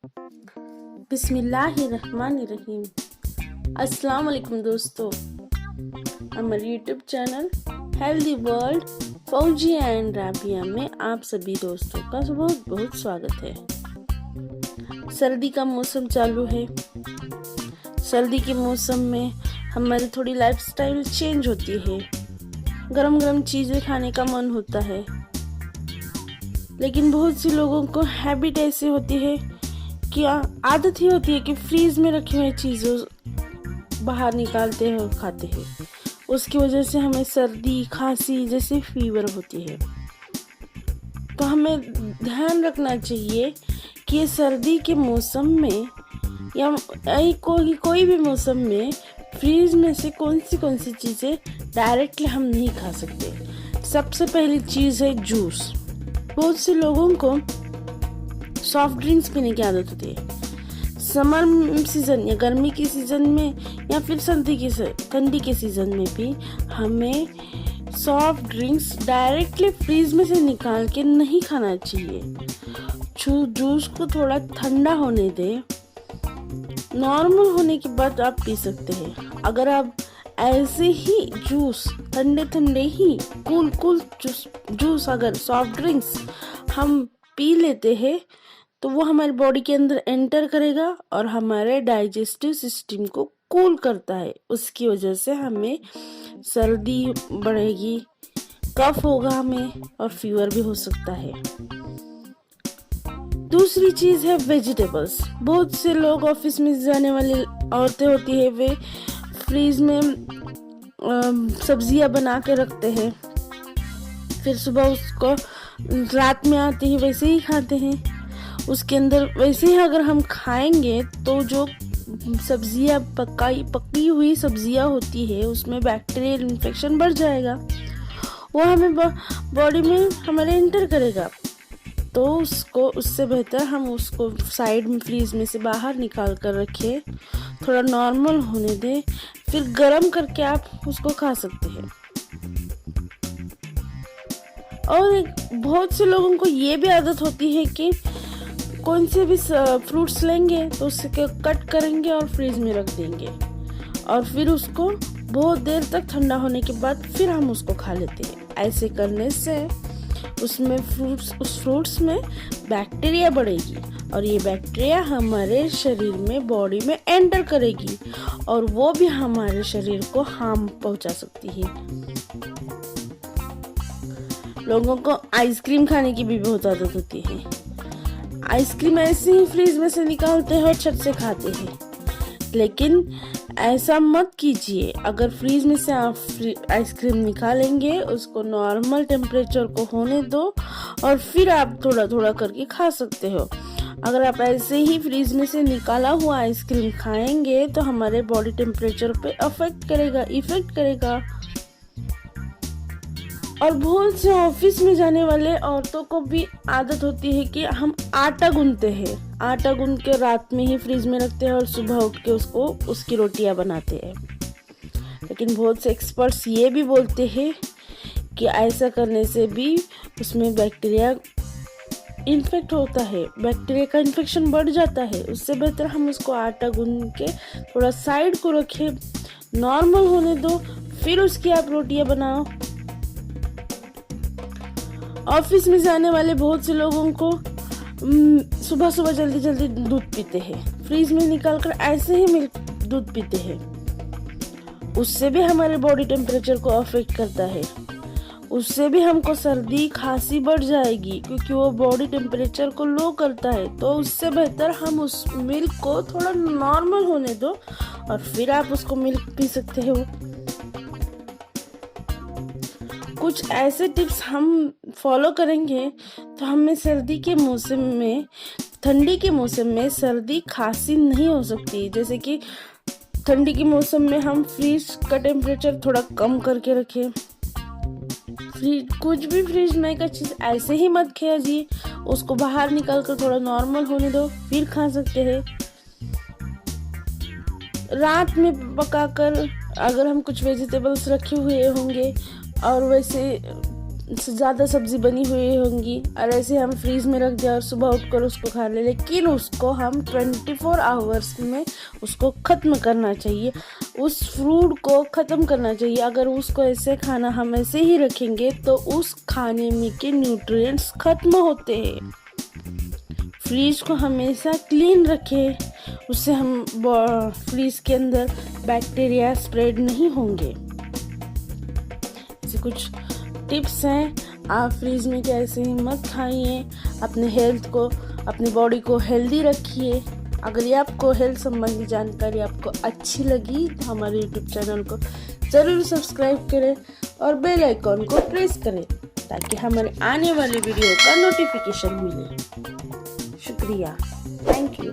बिस्मिल्लाहिर्रहमानिर्रहीम। अस्सलाम वालेकुम दोस्तों, हमारे यूट्यूब चैनल हेल्दी वर्ल्ड फौजी एंड राबिया में आप सभी दोस्तों का बहुत बहुत स्वागत है। सर्दी का मौसम चालू है। सर्दी के मौसम में हमारी थोड़ी लाइफस्टाइल चेंज होती है। गरम गरम चीज़ें खाने का मन होता है, लेकिन बहुत सी लोगों को हैबिट ऐसी होती है कि आदत ही होती है कि फ्रीज में रखी हुई चीज़ों बाहर निकालते हैं और खाते हैं। उसकी वजह से हमें सर्दी खांसी जैसे फीवर होती है। तो हमें ध्यान रखना चाहिए कि ये सर्दी के मौसम में या कोई भी मौसम में फ्रीज में से कौन सी चीज़ें डायरेक्टली हम नहीं खा सकते। सबसे पहली चीज़ है जूस। बहुत से लोगों को सॉफ्ट ड्रिंक्स पीने की आदत होती है। समर सीजन या गर्मी के सीजन में या फिर ठंडी के सीजन में भी हमें सॉफ्ट ड्रिंक्स डायरेक्टली फ्रीज में से निकाल के नहीं खाना चाहिए। जूस को थोड़ा ठंडा होने दें, नॉर्मल होने के बाद आप पी सकते हैं। अगर आप ऐसे ही जूस ठंडे ही कूल जूस अगर सॉफ्ट ड्रिंक्स हम पी लेते हैं तो वो हमारी बॉडी के अंदर एंटर करेगा और हमारे डाइजेस्टिव सिस्टम को कूल करता है। उसकी वजह से हमें सर्दी बढ़ेगी, कफ होगा हमें और फीवर भी हो सकता है। दूसरी चीज है वेजिटेबल्स। बहुत से लोग ऑफिस में जाने वाली औरतें होती है, वे फ्रीज में सब्जियां बना के रखते हैं, फिर सुबह उसको रात में आते ही वैसे ही खाते हैं। उसके अंदर वैसे ही अगर हम खाएंगे तो जो सब्जियां पकी हुई सब्जियां होती है उसमें बैक्टीरियल इन्फेक्शन बढ़ जाएगा, वो हमें बॉडी में हमारे एंटर करेगा। तो उससे बेहतर हम उसको साइड में फ्रीज में से बाहर निकाल कर रखें, थोड़ा नॉर्मल होने दें, फिर गर्म करके आप उसको खा सकते हैं। और बहुत से लोगों को ये भी आदत होती है कि कौन से भी फ्रूट्स लेंगे तो उसके कट करेंगे और फ्रीज में रख देंगे और फिर उसको बहुत देर तक ठंडा होने के बाद फिर हम उसको खा लेते हैं। ऐसे करने से उस फ्रूट्स में बैक्टीरिया बढ़ेगी और ये बैक्टीरिया हमारे शरीर में बॉडी में एंटर करेगी और वो भी हमारे शरीर को हार्म पहुंचा सकती है। लोगों को आइसक्रीम खाने की भी बहुत आदत होती है। आइसक्रीम ऐसे ही फ्रीज में से निकालते हैं और छट से खाते हैं, लेकिन ऐसा मत कीजिए। अगर फ्रीज में से आप आइसक्रीम निकालेंगे, उसको नॉर्मल टेम्परेचर को होने दो और फिर आप थोड़ा थोड़ा करके खा सकते हो। अगर आप ऐसे ही फ्रीज में से निकाला हुआ आइसक्रीम खाएंगे तो हमारे बॉडी टेम्परेचर पे इफेक्ट करेगा। और बहुत से ऑफिस में जाने वाले औरतों को भी आदत होती है कि हम आटा गूंथते हैं। आटा गूंथ के रात में ही फ्रीज में रखते हैं और सुबह उठ के उसकी रोटियां बनाते हैं। लेकिन बहुत से एक्सपर्ट्स ये भी बोलते हैं कि ऐसा करने से भी उसमें बैक्टीरिया इन्फेक्ट होता है, बैक्टीरिया का इन्फेक्शन बढ़ जाता है। उससे बेहतर हम उसको आटा गूंथ के थोड़ा साइड को रखें, नॉर्मल होने दो, फिर उसकी आप रोटियां बनाओ। ऑफिस में जाने वाले बहुत से लोगों को सुबह जल्दी दूध पीते हैं, फ्रीज में निकाल कर ऐसे ही दूध पीते हैं। उससे भी हमारे बॉडी टेम्परेचर को अफेक्ट करता है। उससे भी हमको सर्दी खांसी बढ़ जाएगी क्योंकि वो बॉडी टेम्परेचर को लो करता है। तो उससे बेहतर हम उस मिल्क को थोड़ा नॉर्मल होने दो और फिर आप उसको मिल्क पी सकते हो। कुछ ऐसे टिप्स हम फॉलो करेंगे तो हमें ठंडी के मौसम में सर्दी खांसी नहीं हो सकती। जैसे कि ठंडी के मौसम में हम फ्रीज का टेम्परेचर थोड़ा कम करके रखें। कुछ भी फ्रीज में का चीज ऐसे ही मत खाइए, उसको बाहर निकाल कर थोड़ा नॉर्मल होने दो, फिर खा सकते हैं। रात में पकाकर अगर हम कुछ वेजिटेबल्स रखे हुए होंगे और वैसे से ज़्यादा सब्ज़ी बनी हुई होंगी और ऐसे हम फ्रीज़ में रख दिया और सुबह उठकर उसको खा ले, लेकिन उसको हम 24 आवर्स में उसको ख़त्म करना चाहिए, उस फ्रूट को ख़त्म करना चाहिए। अगर उसको ऐसे खाना हम ऐसे ही रखेंगे तो उस खाने में के न्यूट्रिएंट्स ख़त्म होते हैं। फ्रीज को हमेशा क्लीन रखें, उससे हम फ्रीज के अंदर बैक्टीरिया स्प्रेड नहीं होंगे। ऐसे कुछ टिप्स हैं, आप फ्रीज में कैसे ही मत खाइए, अपने हेल्थ को, अपनी बॉडी को हेल्दी रखिए। अगर ये आपको हेल्थ संबंधी जानकारी आपको अच्छी लगी तो हमारे यूट्यूब चैनल को ज़रूर सब्सक्राइब करें और बेल आइकॉन को प्रेस करें ताकि हमारे आने वाले वीडियो का नोटिफिकेशन मिले। शुक्रिया, थैंक यू।